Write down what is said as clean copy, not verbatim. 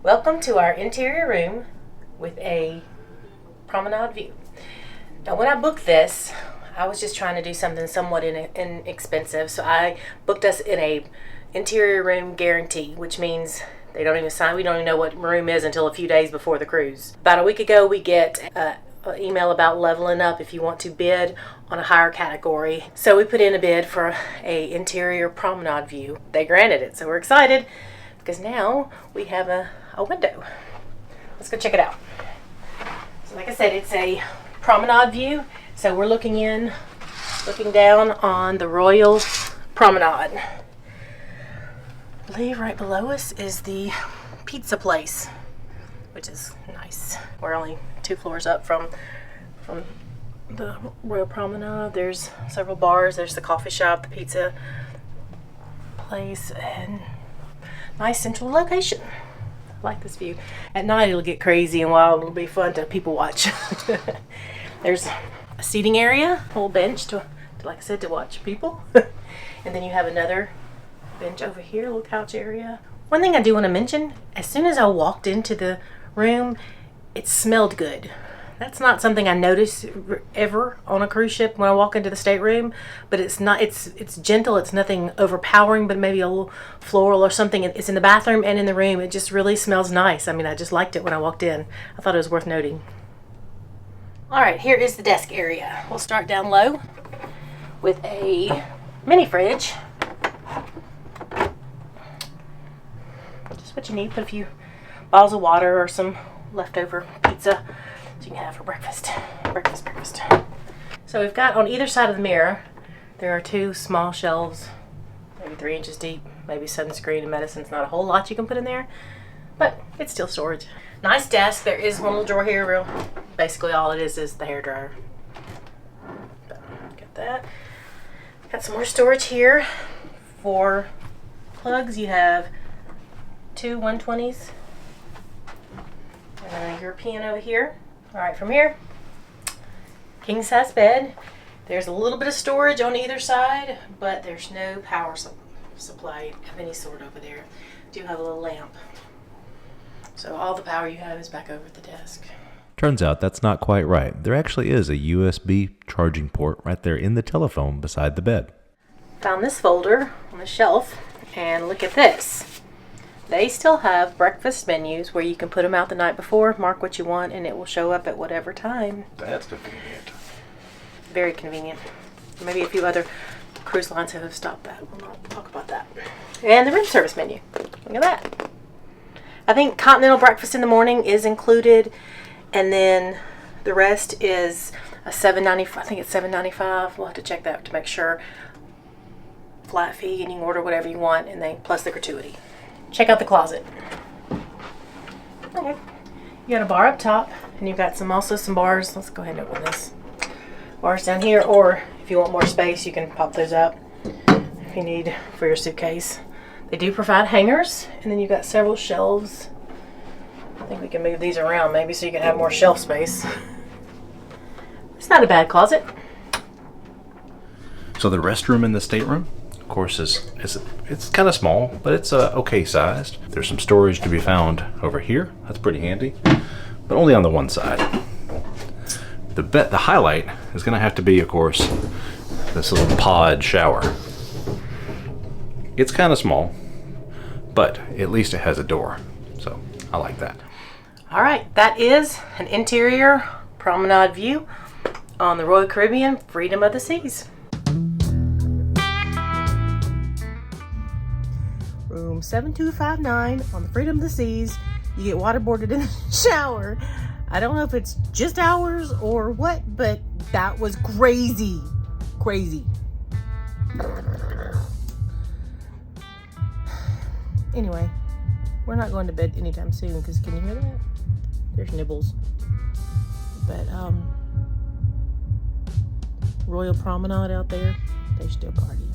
Welcome to our interior room with a promenade view. Now when I booked this, I was just trying to do something somewhat inexpensive, so I booked us in a interior room guarantee, which means we don't even know what room is until a few days before the cruise. About a week ago we get an email about leveling up if you want to bid on a higher category. So we put in a bid for a interior promenade view. They granted it, so we're excited because now we have a window. Let's go check it out. So like I said, it's a promenade view. So we're looking down on the Royal Promenade. I believe right below us is the pizza place, which is nice. We're only 2 floors up from the Royal Promenade. There's several bars. There's the coffee shop, the pizza place, and nice central location. I like this view. At night it'll get crazy and wild. It'll be fun to people watch. There's a seating area, a whole bench to like I said, to watch people. And then you have another bench over here, a little couch area. One thing I do want to mention, as soon as I walked into the room, it smelled good. That's not something I notice ever on a cruise ship when I walk into the stateroom, but it's gentle. It's nothing overpowering, but maybe a little floral or something. It's in the bathroom and in the room. It just really smells nice. I mean, I just liked it when I walked in. I thought it was worth noting. All right, here is the desk area. We'll start down low with a mini fridge. Just what you need. Put a few bottles of water or some leftover pizza you can have for breakfast. So we've got on either side of the mirror, there are 2 small shelves, maybe 3 inches deep, maybe sunscreen and medicines. Not a whole lot you can put in there, but it's still storage. Nice desk. There is one little drawer here. Basically all it is the hairdryer. Got that. Got some more storage here. For plugs, you have 2 120s and a European over here. All right, from here, king size bed. There's a little bit of storage on either side, but there's no power supply of any sort over there. Do have a little lamp. So all the power you have is back over at the desk. Turns out that's not quite right. There actually is a USB charging port right there in the telephone beside the bed. Found this folder on the shelf, and look at this. They still have breakfast menus where you can put them out the night before, mark what you want, and it will show up at whatever time. That's convenient. Very convenient. Maybe a few other cruise lines have stopped that. We'll not talk about that. And the room service menu. Look at that. I think continental breakfast in the morning is included, and then the rest is a $7.95. I think it's $7.95. We'll have to check that to make sure. Flat fee, and you can order whatever you want, and then plus the gratuity. Check out the closet. Okay. You got a bar up top, and you've got also some bars. Let's go ahead and open this. Bars down here, or if you want more space, you can pop those up if you need for your suitcase. They do provide hangers, and then you've got several shelves. I think we can move these around maybe so you can have more shelf space. It's not a bad closet. So the restroom in the stateroom, of course, it's kind of small, but it's okay sized. There's some storage to be found over here. That's pretty handy, but only on the one side. The highlight is going to have to be, of course, this little pod shower. It's kind of small, but at least it has a door, so I like that. All right, that is an interior promenade view on the Royal Caribbean Freedom of the Seas. Room 7259 on the Freedom of the Seas. You get waterboarded in the shower. I don't know if it's just ours or what, but that was crazy. Anyway, we're not going to bed anytime soon because can you hear that? There's nibbles. But Royal Promenade out there, they still party.